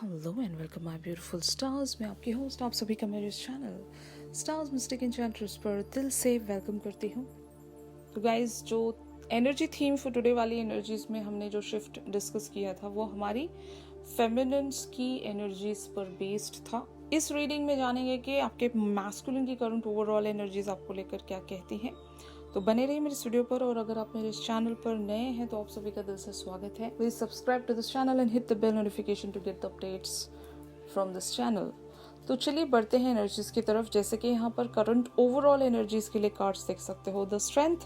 Hello and welcome my beautiful stars. मैं आपकी host, आप सभी का मेरे इस चैनल स्टार्स मिस्टेक एन्चेंट्रेस पर दिल से वेलकम करती हूँ। तो गाइज, जो एनर्जी थीम फॉर टुडे वाली एनर्जीज में हमने जो शिफ्ट डिस्कस किया था वो हमारी फेमिनिन्स की एनर्जीज पर बेस्ड था। इस रीडिंग में जानेंगे कि आपके मैस्कुलिन की करंट ओवरऑल एनर्जीज आपको लेकर क्या कहती हैं। तो बने रहिए मेरे इस वीडियो पर, और अगर आप मेरे इस चैनल पर नए हैं तो आप सभी का दिल से स्वागत है। Please subscribe to this channel and hit the bell notification to get the updates from this channel. तो चलिए बढ़ते हैं एनर्जीज की तरफ। जैसे कि यहाँ पर करंट ओवरऑल एनर्जीज के लिए कार्ड्स देख सकते हो, the strength,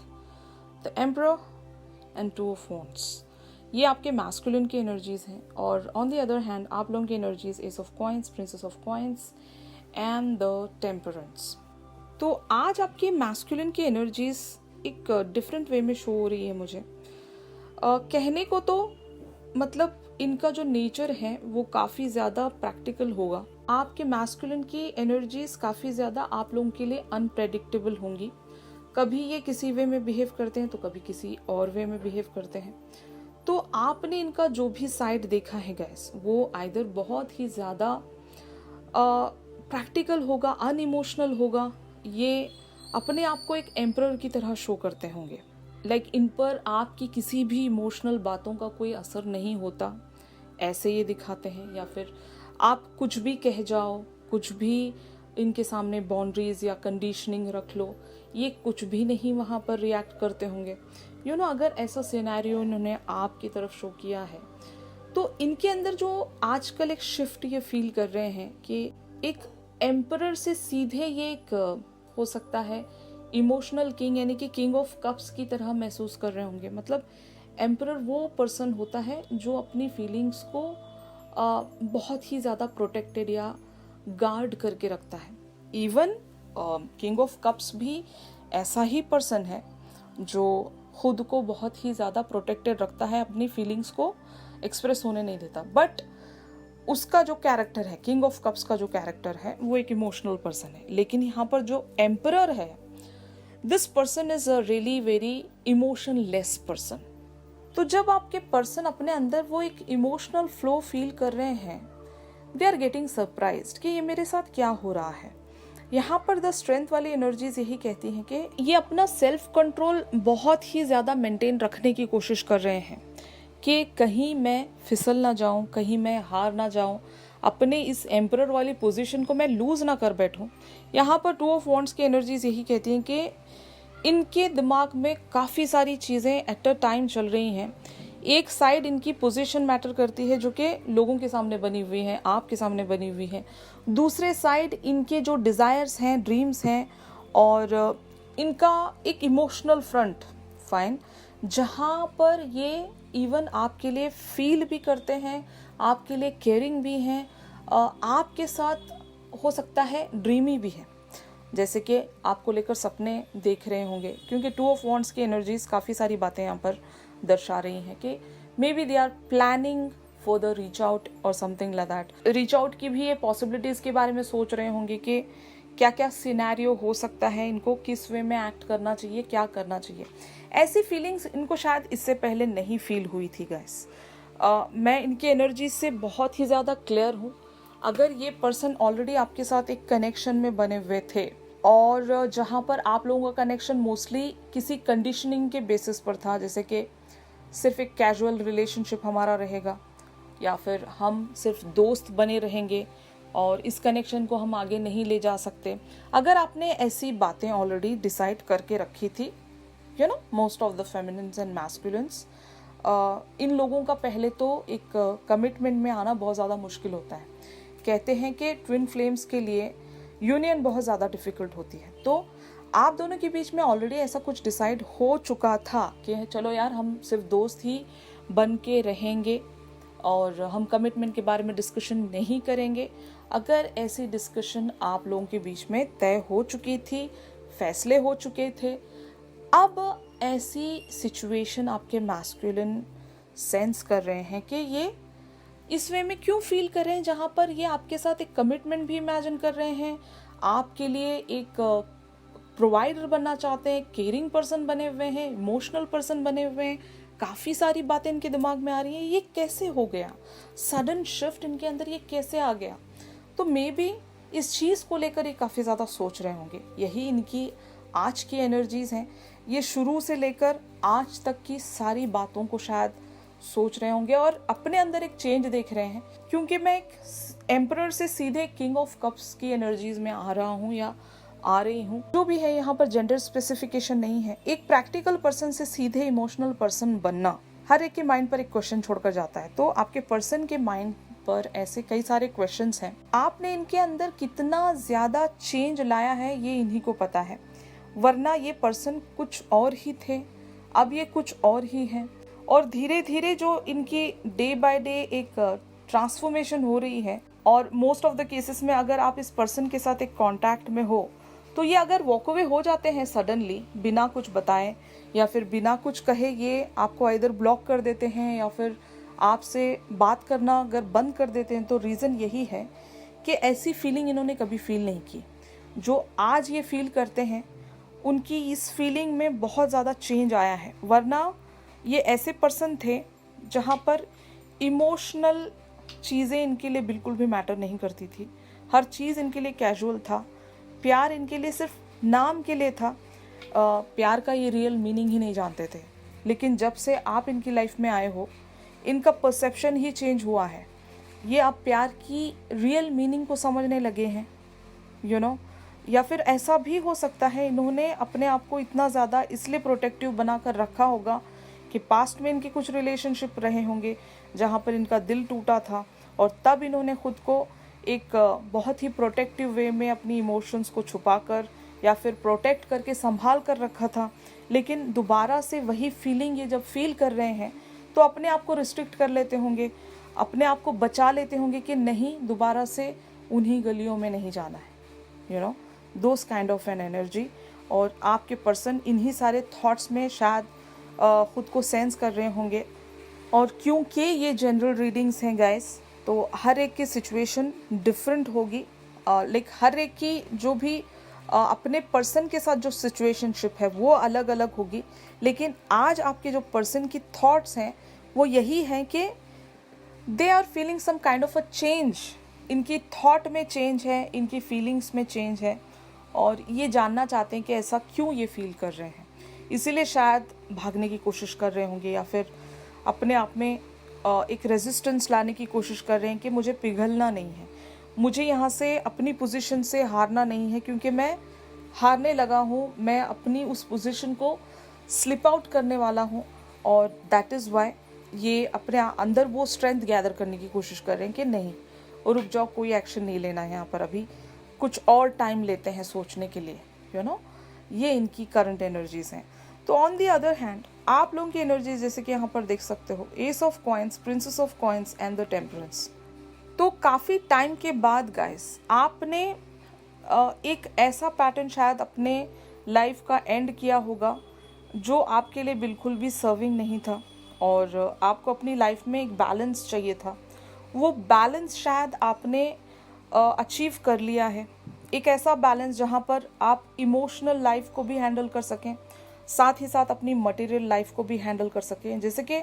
the emperor and two of wands. ये आपके मैस्कुलिन की एनर्जीज हैं, और ऑन द अदर हैंड आप लोगों की energies S of coins, princess of coins and the temperance. तो आज आपकी मैस्कुलिन की एनर्जीज एक डिफरेंट वे में शो हो रही है मुझे। कहने को तो मतलब इनका जो नेचर है वो काफ़ी ज़्यादा प्रैक्टिकल होगा। आपके मैस्कुलिन की एनर्जीज काफ़ी ज़्यादा आप लोगों के लिए अनप्रेडिक्टेबल होंगी। कभी ये किसी वे में बिहेव करते हैं तो कभी किसी और वे में बिहेव करते हैं। तो आपने इनका जो भी साइड देखा है गैस, वो आइदर बहुत ही ज़्यादा प्रैक्टिकल होगा, अनइमोशनल होगा, ये अपने आप को एक एम्परर की तरह शो करते होंगे। लाइक इन पर आपकी किसी भी इमोशनल बातों का कोई असर नहीं होता, ऐसे ये दिखाते हैं। या फिर आप कुछ भी कह जाओ, कुछ भी इनके सामने बाउंड्रीज या कंडीशनिंग रख लो, ये कुछ भी नहीं वहाँ पर रिएक्ट करते होंगे। अगर ऐसा सिनेरियो इन्होंने आपकी तरफ शो किया है तो इनके अंदर जो आजकल एक शिफ्ट ये फील कर रहे हैं कि एक एम्परर से सीधे ये एक हो सकता है इमोशनल किंग, यानी कि किंग ऑफ कप्स की तरह महसूस कर रहे होंगे। मतलब एम्परर वो पर्सन होता है जो अपनी फीलिंग्स को बहुत ही ज़्यादा प्रोटेक्टेड या गार्ड करके रखता है। इवन किंग ऑफ कप्स भी ऐसा ही पर्सन है जो खुद को बहुत ही ज़्यादा प्रोटेक्टेड रखता है, अपनी फीलिंग्स को एक्सप्रेस होने नहीं देता। बट उसका जो कैरेक्टर है, किंग ऑफ कप्स का जो कैरेक्टर है, वो एक इमोशनल पर्सन है। लेकिन यहाँ पर जो एम्परर है, this person is a really very emotionless person. तो जब आपके पर्सन अपने अंदर वो एक इमोशनल फ्लो फील कर रहे हैं, दे आर गेटिंग सरप्राइज्ड कि ये मेरे साथ क्या हो रहा है। यहाँ पर द स्ट्रेंथ वाली एनर्जीज यही कहती हैं कि ये अपना सेल्फ कंट्रोल बहुत ही ज़्यादा मेंटेन रखने की कोशिश कर रहे हैं कि कहीं मैं फिसल ना जाऊं, कहीं मैं हार ना जाऊं, अपने इस एम्परर वाली पोजीशन को मैं लूज ना कर बैठूं। यहाँ पर टू ऑफ वॉन्ड्स की एनर्जीज यही कहती हैं कि इनके दिमाग में काफ़ी सारी चीज़ें एट अ टाइम चल रही हैं। एक साइड इनकी पोजीशन मैटर करती है जो कि लोगों के सामने बनी हुई है, आपके सामने बनी हुई है। दूसरे साइड इनके जो डिज़ायर्स हैं, ड्रीम्स हैं, और इनका एक इमोशनल फ्रंट, फाइन, जहाँ पर ये इवन आपके लिए फील भी करते हैं, आपके लिए केयरिंग भी हैं, आपके साथ हो सकता है ड्रीमी भी है, जैसे कि आपको लेकर सपने देख रहे होंगे। क्योंकि टू ऑफ वॉन्ड्स की एनर्जीज काफ़ी सारी बातें यहाँ पर दर्शा रही हैं कि maybe they are planning for the reach out और something like that. Reach out की भी ये पॉसिबिलिटीज़ के बारे में सोच रहे होंगे कि क्या क्या सिनेरियो हो सकता है, इनको किस वे में एक्ट करना चाहिए, क्या करना चाहिए। ऐसी फीलिंग्स इनको शायद इससे पहले नहीं फील हुई थी गाइस। मैं इनकी एनर्जी से बहुत ही ज़्यादा क्लियर हूँ। अगर ये पर्सन ऑलरेडी आपके साथ एक कनेक्शन में बने हुए थे, और जहाँ पर आप लोगों का कनेक्शन मोस्टली किसी कंडीशनिंग के बेसिस पर था, जैसे कि सिर्फ एक कैजुअल रिलेशनशिप हमारा रहेगा, या फिर हम सिर्फ दोस्त बने रहेंगे और इस कनेक्शन को हम आगे नहीं ले जा सकते। अगर आपने ऐसी बातें ऑलरेडी डिसाइड करके रखी थी, most of the feminines and masculines, इन लोगों का पहले तो एक कमिटमेंट में आना बहुत ज़्यादा मुश्किल होता है। कहते हैं कि ट्विन फ्लेम्स के लिए यूनियन बहुत ज़्यादा डिफ़िकल्ट होती है। तो आप दोनों के बीच में ऑलरेडी ऐसा कुछ डिसाइड हो चुका था कि चलो यार, हम सिर्फ दोस्त ही बन के रहेंगे और हम कमिटमेंट के बारे में डिस्कशन नहीं करेंगे। अगर ऐसी डिस्कशन आप लोगों के बीच में तय हो चुकी थी, फैसले हो चुके थे, अब ऐसी सिचुएशन आपके मैस्कुलिन सेंस कर रहे हैं कि ये इस वे में क्यों फील कर रहे हैं, जहाँ पर ये आपके साथ एक कमिटमेंट भी इमेजिन कर रहे हैं, आपके लिए एक प्रोवाइडर बनना चाहते हैं, केयरिंग पर्सन बने हुए हैं, इमोशनल पर्सन बने हुए हैं, काफ़ी सारी बातें इनके दिमाग में आ रही हैं, ये कैसे हो गया, सडन शिफ्ट इनके अंदर ये कैसे आ गया। तो मे बी इस चीज़ को लेकर ये काफ़ी ज़्यादा सोच रहे होंगे। यही इनकी आज की एनर्जीज़ हैं। ये शुरू से लेकर आज तक की सारी बातों को शायद सोच रहे होंगे और अपने अंदर एक चेंज देख रहे हैं। क्योंकि मैं एक एम्परर से सीधे किंग ऑफ कप्स की एनर्जीज में आ रहा हूँ या आ रही हूँ, जो भी है, यहाँ पर जेंडर स्पेसिफिकेशन नहीं है। एक प्रैक्टिकल पर्सन से सीधे इमोशनल पर्सन बनना हर एक के माइंड पर एक क्वेश्चन छोड़कर जाता है। तो आपके पर्सन के माइंड पर ऐसे कई सारे क्वेश्चंस हैं। आपने इनके अंदर कितना ज्यादा चेंज लाया है ये इन्हीं को पता है, वरना ये पर्सन कुछ और ही थे, अब ये कुछ और ही हैं। और धीरे धीरे जो इनकी डे बाय डे एक ट्रांसफॉर्मेशन हो रही है, और मोस्ट ऑफ द केसेस में अगर आप इस पर्सन के साथ एक कांटेक्ट में हो तो ये अगर वॉक अवे हो जाते हैं सडनली बिना कुछ बताए या फिर बिना कुछ कहे, ये आपको इधर ब्लॉक कर देते हैं या फिर आपसे बात करना अगर बंद कर देते हैं, तो रीज़न यही है कि ऐसी फीलिंग इन्होंने कभी फील नहीं की। जो आज ये फील करते हैं उनकी इस फीलिंग में बहुत ज़्यादा चेंज आया है। वरना ये ऐसे पर्सन थे जहाँ पर इमोशनल चीज़ें इनके लिए बिल्कुल भी मैटर नहीं करती थी। हर चीज़ इनके लिए कैजुअल था। प्यार इनके लिए सिर्फ नाम के लिए था। प्यार का ये रियल मीनिंग ही नहीं जानते थे। लेकिन जब से आप इनकी लाइफ में आए हो, इनका परसेप्शन ही चेंज हुआ है। ये आप प्यार की रियल मीनिंग को समझने लगे हैं, यू नो। या फिर ऐसा भी हो सकता है इन्होंने अपने आप को इतना ज़्यादा इसलिए प्रोटेक्टिव बना कर रखा होगा कि पास्ट में इनके कुछ रिलेशनशिप रहे होंगे जहाँ पर इनका दिल टूटा था, और तब इन्होंने खुद को एक बहुत ही प्रोटेक्टिव वे में अपनी इमोशंस को छुपाकर या फिर प्रोटेक्ट करके संभाल कर रखा था। लेकिन दोबारा से वही फीलिंग ये जब फील कर रहे हैं तो अपने आप को रिस्ट्रिक्ट कर लेते होंगे, अपने आप को बचा लेते होंगे कि नहीं, दोबारा से उन्हीं गलियों में नहीं जाना है, you know, those kind of an energy. और आपके पर्सन इन्हीं सारे थॉट्स में शायद खुद को सेंस कर रहे होंगे। और क्योंकि ये जनरल रीडिंग्स हैं गाइस, तो हर एक की सिचुएशन डिफरेंट होगी। लाइक हर एक की जो भी अपने पर्सन के साथ जो सिचुएशनशिप है वो अलग अलग होगी। लेकिन आज आपके जो पर्सन की थॉट्स हैं वो यही हैं कि they are feeling some kind of a change. इनकी थॉट में चेंज है, इनकी फीलिंग्स में चेंज है, और ये जानना चाहते हैं कि ऐसा क्यों ये फील कर रहे हैं। इसीलिए शायद भागने की कोशिश कर रहे होंगे या फिर अपने आप में एक रेजिस्टेंस लाने की कोशिश कर रहे हैं कि मुझे पिघलना नहीं है, मुझे यहाँ से अपनी पोजीशन से हारना नहीं है, क्योंकि मैं हारने लगा हूँ, मैं अपनी उस पोजीशन को स्लिप आउट करने वाला हूँ। और दैट इज़ वाई ये अपने अंदर वो स्ट्रेंथ गैदर करने की कोशिश कर रहे हैं कि नहीं, और रुक जाओ, कोई एक्शन नहीं लेना है यहाँ पर, अभी कुछ और टाइम लेते हैं सोचने के लिए, यू नो। ये इनकी करंट एनर्जीज हैं। तो ऑन दी अदर हैंड आप लोगों की एनर्जीज जैसे कि यहाँ पर देख सकते हो, S of coins, princess of coins and the temperance. तो काफ़ी टाइम के बाद गाइस आपने एक ऐसा पैटर्न शायद अपने लाइफ का एंड किया होगा जो आपके लिए बिल्कुल भी सर्विंग नहीं था, और आपको अपनी लाइफ में एक बैलेंस चाहिए था। वो बैलेंस शायद आपने अचीव कर लिया है। एक ऐसा बैलेंस जहाँ पर आप इमोशनल लाइफ को भी हैंडल कर सकें, साथ ही साथ अपनी मटेरियल लाइफ को भी हैंडल कर सकें। जैसे कि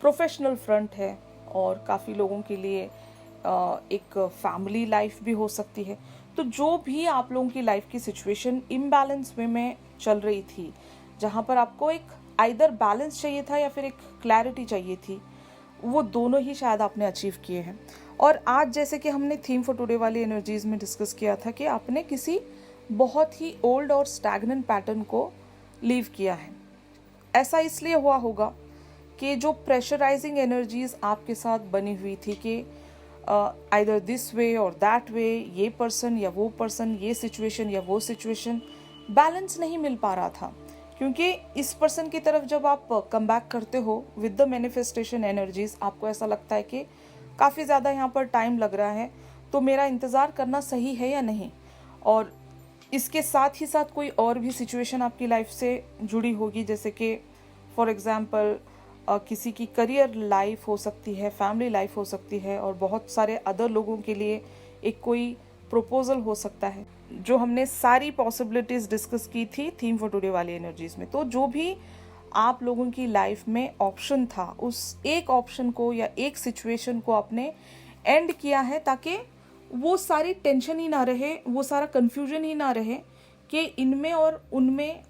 प्रोफेशनल फ्रंट है, और काफ़ी लोगों के लिए एक फैमिली लाइफ भी हो सकती है। तो जो भी आप लोगों की लाइफ की सिचुएशन इम्बैलेंस वे में चल रही थी, जहाँ पर आपको एक आइदर बैलेंस चाहिए था या फिर एक क्लैरिटी चाहिए थी, वो दोनों ही शायद आपने अचीव किए हैं। और आज जैसे कि हमने थीम फॉर टुडे वाली एनर्जीज में डिस्कस किया था कि आपने किसी बहुत ही ओल्ड और स्टैग्नेंट पैटर्न को लीव किया है। ऐसा इसलिए हुआ होगा कि जो प्रेशराइजिंग एनर्जीज आपके साथ बनी हुई थी कि आइदर दिस वे और दैट वे, ये पर्सन या वो पर्सन, ये सिचुएशन या वो सिचुएशन, बैलेंस नहीं मिल पा रहा था। क्योंकि इस पर्सन की तरफ जब आप कम बैक करते हो विद द मैनिफेस्टेशन एनर्जीज, आपको ऐसा लगता है कि काफ़ी ज़्यादा यहाँ पर टाइम लग रहा है, तो मेरा इंतज़ार करना सही है या नहीं। और इसके साथ ही साथ कोई और भी सिचुएशन आपकी लाइफ से जुड़ी होगी, जैसे कि फॉर एग्ज़ाम्पल किसी की करियर लाइफ हो सकती है, फैमिली लाइफ हो सकती है, और बहुत सारे अदर लोगों के लिए एक कोई प्रपोजल हो सकता है, जो हमने सारी पॉसिबिलिटीज़ डिस्कस की थी थीम फॉर टुडे वाली एनर्जीज में। तो जो भी आप लोगों की लाइफ में ऑप्शन था, उस एक ऑप्शन को या एक सिचुएशन को आपने एंड किया है, ताकि वो सारी टेंशन ही ना रहे, वो सारा कंफ्यूजन ही ना रहे कि इनमें और उनमें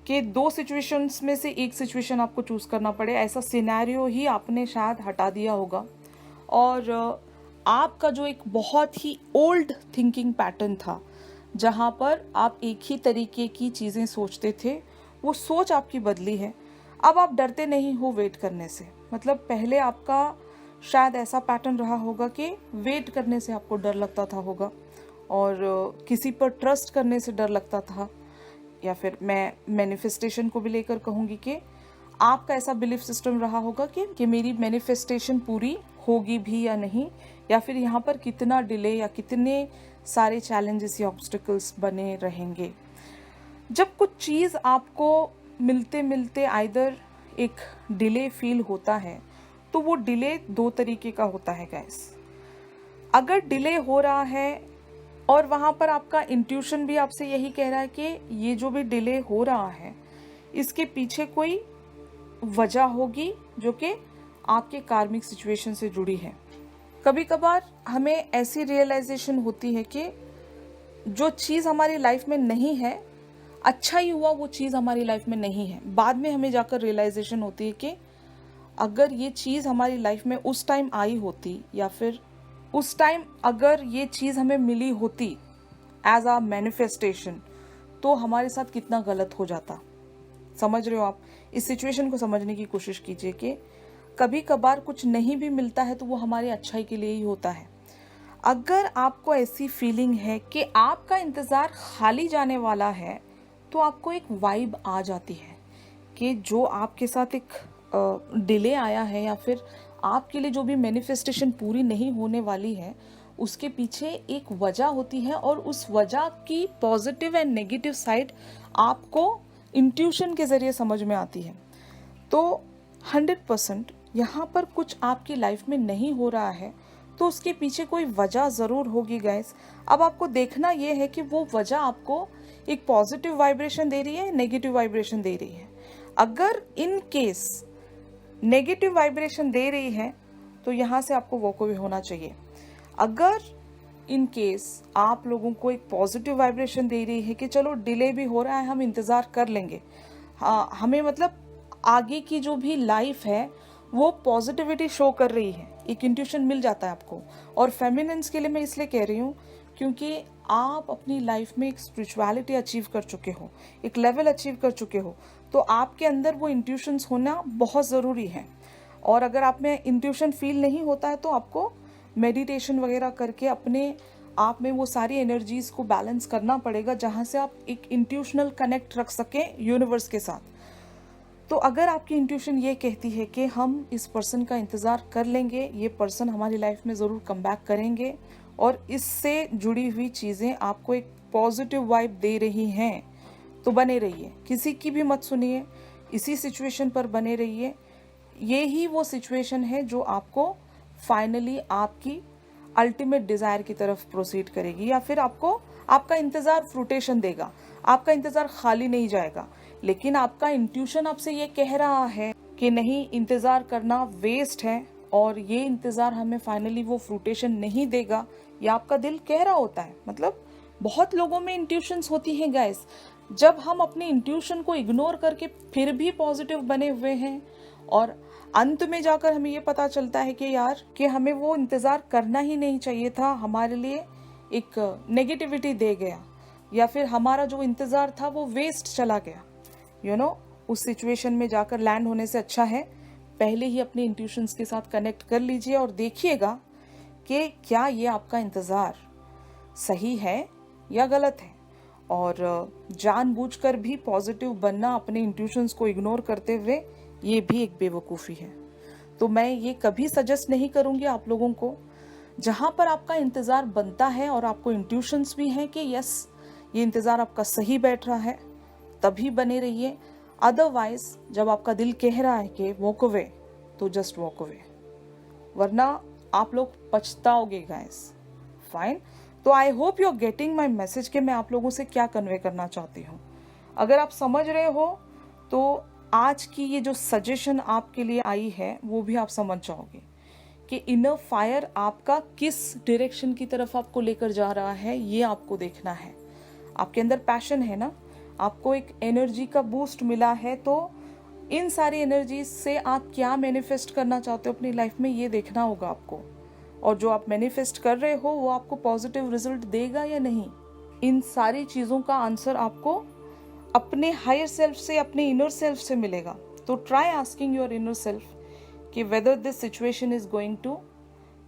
के दो सिचुएशंस में से एक सिचुएशन आपको चूज करना पड़े। ऐसा सिनेरियो ही आपने शायद हटा दिया होगा। और आपका जो एक बहुत ही ओल्ड थिंकिंग पैटर्न था, जहाँ पर आप एक ही तरीके की चीज़ें सोचते थे, वो सोच आपकी बदली है। अब आप डरते नहीं हो वेट करने से। मतलब पहले आपका शायद ऐसा पैटर्न रहा होगा कि वेट करने से आपको डर लगता था होगा, और किसी पर ट्रस्ट करने से डर लगता था, या फिर मैं मैनिफेस्टेशन को भी लेकर कहूँगी कि आपका ऐसा बिलीफ सिस्टम रहा होगा कि मेरी मैनिफेस्टेशन पूरी होगी भी या नहीं, या फिर यहाँ पर कितना डिले या कितने सारे चैलेंजेस या ऑब्स्टिकल्स बने रहेंगे। जब कुछ चीज़ आपको मिलते मिलते आइदर एक डिले फील होता है, तो वो डिले दो तरीके का होता है गाइस। अगर डिले हो रहा है और वहाँ पर आपका इंट्यूशन भी आपसे यही कह रहा है कि ये जो भी डिले हो रहा है, इसके पीछे कोई वजह होगी जो कि आपके कार्मिक सिचुएशन से जुड़ी है। कभी कभार हमें ऐसी रियलाइजेशन होती है कि जो चीज़ हमारी लाइफ में नहीं है, अच्छा ही हुआ वो चीज़ हमारी लाइफ में नहीं है। बाद में हमें जाकर रियलाइजेशन होती है कि अगर ये चीज़ हमारी लाइफ में उस टाइम आई होती, या फिर उस टाइम अगर ये चीज़ हमें मिली होती एज आ मैनिफेस्टेशन, तो हमारे साथ कितना गलत हो जाता। समझ रहे हो आप? इस सिचुएशन को समझने की कोशिश कीजिए कि कभी कभार कुछ नहीं भी मिलता है तो वो हमारी अच्छाई के लिए ही होता है। अगर आपको ऐसी फीलिंग है कि आपका इंतज़ार खाली जाने वाला है, तो आपको एक वाइब आ जाती है कि जो आपके साथ एक डिले आया है, या फिर आपके लिए जो भी मैनिफेस्टेशन पूरी नहीं होने वाली है, उसके पीछे एक वजह होती है, और उस वजह की पॉजिटिव एंड नेगेटिव साइड आपको इंट्यूशन के ज़रिए समझ में आती है। तो 100% यहाँ पर कुछ आपकी लाइफ में नहीं हो रहा है, तो उसके पीछे कोई वजह ज़रूर होगी गाइस। अब आपको देखना ये है कि वो वजह आपको एक पॉजिटिव वाइब्रेशन दे रही है, नेगेटिव वाइब्रेशन दे रही है। अगर इन केस नेगेटिव वाइब्रेशन दे रही है, तो यहाँ से आपको वॉक अवे होना चाहिए। अगर इन केस आप लोगों को एक पॉजिटिव वाइब्रेशन दे रही है कि चलो डिले भी हो रहा है, हम इंतज़ार कर लेंगे, हाँ हमें मतलब आगे की जो भी लाइफ है वो पॉजिटिविटी शो कर रही है, एक इंट्यूशन मिल जाता है आपको। और फेमिनिन्स के लिए मैं इसलिए कह रही हूँ क्योंकि आप अपनी लाइफ में एक स्पिरिचुअलिटी अचीव कर चुके हो, एक लेवल अचीव कर चुके हो, तो आपके अंदर वो इंट्यूशंस होना बहुत ज़रूरी है। और अगर आप में इंट्यूशन फील नहीं होता है, तो आपको मेडिटेशन वगैरह करके अपने आप में वो सारी एनर्जीज को बैलेंस करना पड़ेगा, जहाँ से आप एक इंट्यूशनल कनेक्ट रख सकें यूनिवर्स के साथ। तो अगर आपकी इंट्यूशन ये कहती है कि हम इस पर्सन का इंतज़ार कर लेंगे, ये पर्सन हमारी लाइफ में ज़रूर कम बैक करेंगे, और इससे जुड़ी हुई चीज़ें आपको एक पॉजिटिव वाइब दे रही हैं, तो बने रहिए, किसी की भी मत सुनिए, इसी सिचुएशन पर बने रहिए। ये ही वो सिचुएशन है जो आपको फाइनली आपकी अल्टीमेट डिज़ायर की तरफ प्रोसीड करेगी, या फिर आपको आपका इंतज़ार फ्रूटेशन देगा। आपका इंतज़ार खाली नहीं जाएगा, लेकिन आपका इंट्यूशन आपसे ये कह रहा है कि नहीं, इंतज़ार करना वेस्ट है, और ये इंतज़ार हमें फाइनली वो फ्रूटेशन नहीं देगा, ये आपका दिल कह रहा होता है। मतलब बहुत लोगों में इंट्यूशंस होती हैं गाइस। जब हम अपनी इंट्यूशन को इग्नोर करके फिर भी पॉजिटिव बने हुए हैं, और अंत में जाकर हमें ये पता चलता है कि यार कि हमें वो इंतज़ार करना ही नहीं चाहिए था, हमारे लिए एक नेगेटिविटी दे गया, या फिर हमारा जो इंतज़ार था वो वेस्ट चला गया। उस सिचुएशन में जाकर लैंड होने से अच्छा है पहले ही अपने इंट्यूशंस के साथ कनेक्ट कर लीजिए, और देखिएगा कि क्या ये आपका इंतज़ार सही है या गलत है। और जानबूझकर भी पॉजिटिव बनना, अपने इंट्यूशंस को इग्नोर करते हुए, ये भी एक बेवकूफ़ी है। तो मैं ये कभी सजेस्ट नहीं करूँगी आप लोगों को। जहाँ पर आपका इंतज़ार बनता है और आपको इंट्यूशंस भी हैं कि यस ये इंतज़ार आपका सही बैठ रहा है, तभी बने रहिए। अदरवाइज जब आपका दिल कह रहा है कि वॉक अवे, तो जस्ट वॉक अवे, वरना आप लोग पछताओगे गाइस। फाइन। तो I hope you are getting my message कि मैं आप लोगों से क्या कन्वे करना चाहती हूँ। अगर आप समझ रहे हो तो आज की ये जो सजेशन आपके लिए आई है वो भी आप समझ जाओगे कि इनर फायर आपका किस डायरेक्शन की तरफ आपको लेकर जा रहा है, ये आपको देखना है। आपके अंदर पैशन है ना, आपको एक एनर्जी का बूस्ट मिला है, तो इन सारी एनर्जी से आप क्या मैनिफेस्ट करना चाहते हो अपनी लाइफ में, ये देखना होगा आपको। और जो आप मैनिफेस्ट कर रहे हो वो आपको पॉजिटिव रिजल्ट देगा या नहीं, इन सारी चीज़ों का आंसर आपको अपने हायर सेल्फ से, अपने इनर सेल्फ से मिलेगा। तो try asking your inner self कि whether this situation is going to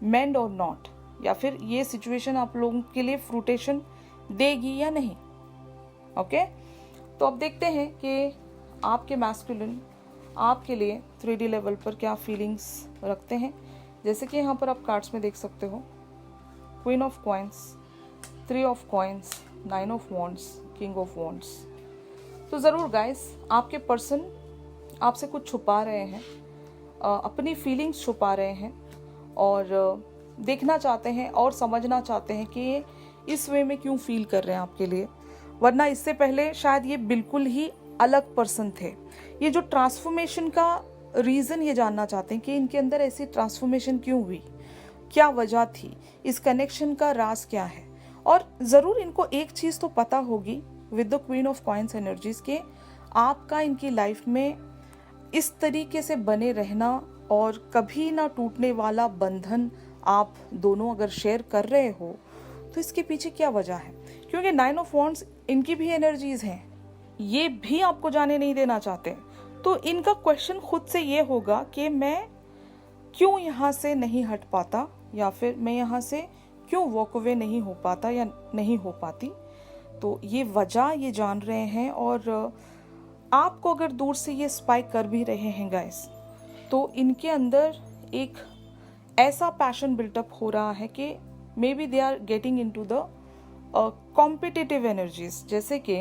mend or not, या फिर ये सिचुएशन आप लोगों के लिए फ्रूटेशन देगी या नहीं। ओके, तो अब देखते हैं कि आपके मैस्कुलिन आपके लिए 3D लेवल पर क्या फीलिंग्स रखते हैं। जैसे कि यहाँ पर आप कार्ड्स में देख सकते हो, queen of coins, 3 of coins, 9 of wands, king of wands. तो ज़रूर गाइस, आपके पर्सन आपसे कुछ छुपा रहे हैं, अपनी फीलिंग्स छुपा रहे हैं, और देखना चाहते हैं और समझना चाहते हैं कि ये इस वे में क्यों फील कर रहे हैं आपके लिए, वरना इससे पहले शायद ये बिल्कुल ही अलग पर्सन थे। ये जो ट्रांसफॉर्मेशन का रीज़न ये जानना चाहते हैं कि इनके अंदर ऐसी ट्रांसफॉर्मेशन क्यों हुई, क्या वजह थी, इस कनेक्शन का राज क्या है। और ज़रूर इनको एक चीज़ तो पता होगी with the queen of coins energies के आपका इनकी लाइफ में इस तरीके से बने रहना और कभी ना टूटने वाला बंधन आप दोनों अगर शेयर कर रहे हो, तो इसके पीछे क्या वजह है। क्योंकि 9 ऑफ वॉन्ड्स इनकी भी एनर्जीज हैं, ये भी आपको जाने नहीं देना चाहते। तो इनका क्वेश्चन खुद से ये होगा कि मैं क्यों यहाँ से नहीं हट पाता, या फिर मैं यहाँ से क्यों वॉक अवे नहीं हो पाता या नहीं हो पाती। तो ये वजह ये जान रहे हैं, और आपको अगर दूर से ये स्पाइक कर भी रहे हैं गाइस, तो इनके अंदर एक ऐसा पैशन बिल्टअप हो रहा है कि maybe they are getting into the competitive energies. जैसे कि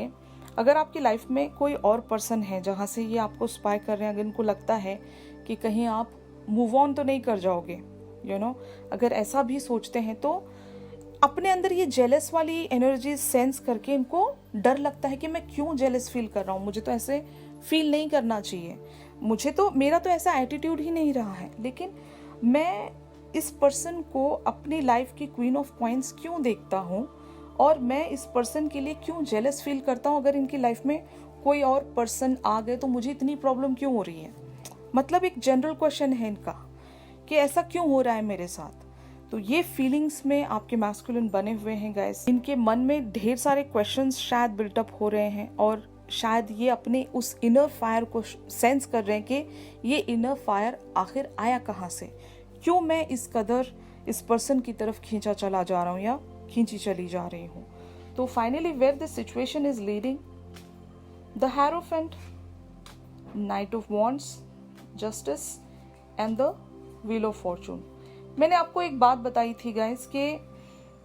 अगर आपकी लाइफ में कोई और पर्सन है जहाँ से ये आपको स्पाइक कर रहे हैं, अगर इनको लगता है कि कहीं आप मूव ऑन तो नहीं कर जाओगे, यू नो, अगर ऐसा भी सोचते हैं, तो अपने अंदर ये जेलस वाली एनर्जी सेंस करके इनको डर लगता है कि मैं क्यों जेलस फील कर रहा हूँ, मुझे तो ऐसे फील नहीं करना चाहिए, मुझे तो, मेरा तो ऐसा एटीट्यूड ही नहीं रहा है, लेकिन मैं इस पर्सन को अपनी लाइफ की क्वीन ऑफ कॉइन्स क्यों देखता हूँ, और मैं इस पर्सन के लिए क्यों जेलस फील करता हूँ। अगर इनकी लाइफ में कोई और पर्सन आ गए तो मुझे इतनी प्रॉब्लम क्यों हो रही है। मतलब एक जनरल क्वेश्चन है इनका कि ऐसा क्यों हो रहा है मेरे साथ। तो ये फीलिंग्स में आपके मैस्कुलिन बने हुए हैं गाइस। इनके मन में ढेर सारे क्वेश्चंस शायद बिल्टअप हो रहे हैं, और शायद ये अपने उस इनर फायर को सेंस कर रहे हैं कि ये इनर फायर आखिर आया कहाँ से, क्यों मैं इस कदर इस पर्सन की तरफ खींचा चला जा रहा हूँ या खींची चली जा रही हूँ। तो finally where this situation is leading, the Hierophant, Knight of Wands, Justice and the Wheel of Fortune. मैंने आपको एक बात बताई थी गाइस कि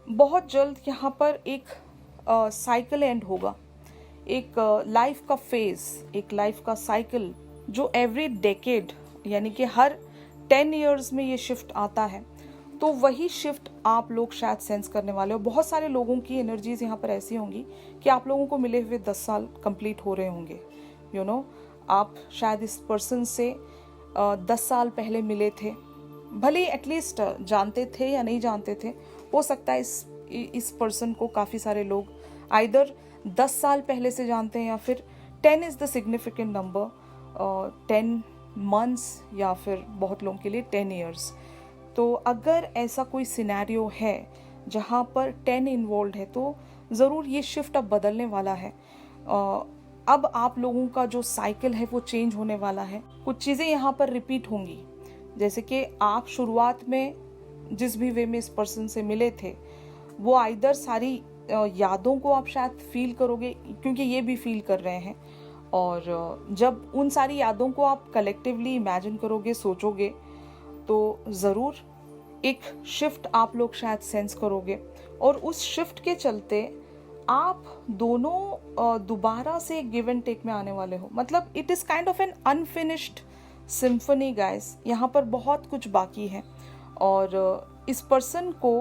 बहुत जल्द यहाँ पर एक साइकिल एंड होगा, एक लाइफ का फेज, एक लाइफ का साइकिल जो एवरी डेकेड यानी कि हर 10 ईयर्स में ये शिफ्ट आता है। तो वही शिफ्ट आप लोग शायद सेंस करने वाले हो। बहुत सारे लोगों की एनर्जीज यहाँ पर ऐसी होंगी कि आप लोगों को मिले हुए 10 साल कंप्लीट हो रहे होंगे। यू नो, आप शायद इस पर्सन से 10 साल पहले मिले थे, भले एटलीस्ट जानते थे या नहीं जानते थे। हो सकता है इस पर्सन को काफ़ी सारे लोग आइदर 10 साल पहले से जानते हैं, या फिर 10 is the significant number, 10 months, या फिर बहुत लोगों के लिए 10 ईयर्स। तो अगर ऐसा कोई सिनेरियो है जहाँ पर 10 इन्वॉल्व है, तो ज़रूर ये शिफ्ट अब बदलने वाला है। अब आप लोगों का जो साइकिल है वो चेंज होने वाला है। कुछ चीज़ें यहाँ पर रिपीट होंगी, जैसे कि आप शुरुआत में जिस भी वे में इस पर्सन से मिले थे, वो आइदर सारी यादों को आप शायद फील करोगे, क्योंकि ये भी फील कर रहे हैं, और जब उन सारी यादों को आप कलेक्टिवली इमेजिन करोगे, सोचोगे, तो ज़रूर एक शिफ्ट आप लोग शायद सेंस करोगे, और उस शिफ्ट के चलते आप दोनों दोबारा से गिव एंड टेक में आने वाले हो। मतलब it is kind of an unfinished symphony guys. यहाँ पर बहुत कुछ बाकी है, और इस पर्सन को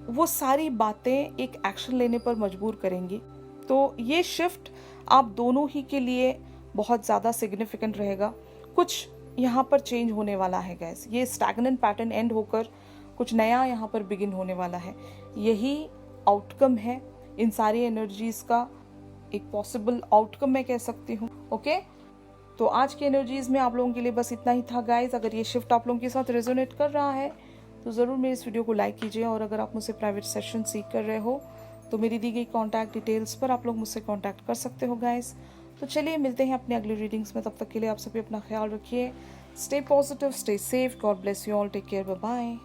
वो सारी बातें एक एक्शन लेने पर मजबूर करेंगी। तो ये शिफ्ट आप दोनों ही के लिए बहुत ज़्यादा सिग्निफिकेंट रहेगा। कुछ यहाँ पर चेंज होने वाला है गैस, ये स्टैग्नेंट पैटर्न एंड होकर कुछ नया यहाँ पर बिगिन होने वाला है। यही आउटकम है इन सारी एनर्जीज का, एक पॉसिबल आउटकम मैं कह सकती हूँ। ओके, तो आज की एनर्जीज में आप लोगों के लिए बस इतना ही था गाइज। अगर ये शिफ्ट आप लोगों के साथ रेजोनेट कर रहा है तो ज़रूर मेरे इस वीडियो को लाइक कीजिए, और अगर आप मुझसे प्राइवेट सेशन सीख कर रहे हो तो मेरी दी गई कॉन्टैक्ट डिटेल्स पर आप लोग मुझसे कॉन्टैक्ट कर सकते हो गाइज। तो चलिए मिलते हैं अपने अगली रीडिंग्स में, तब तक के लिए आप सभी अपना ख्याल रखिए। Stay positive, stay safe, God bless you all, take care, bye bye.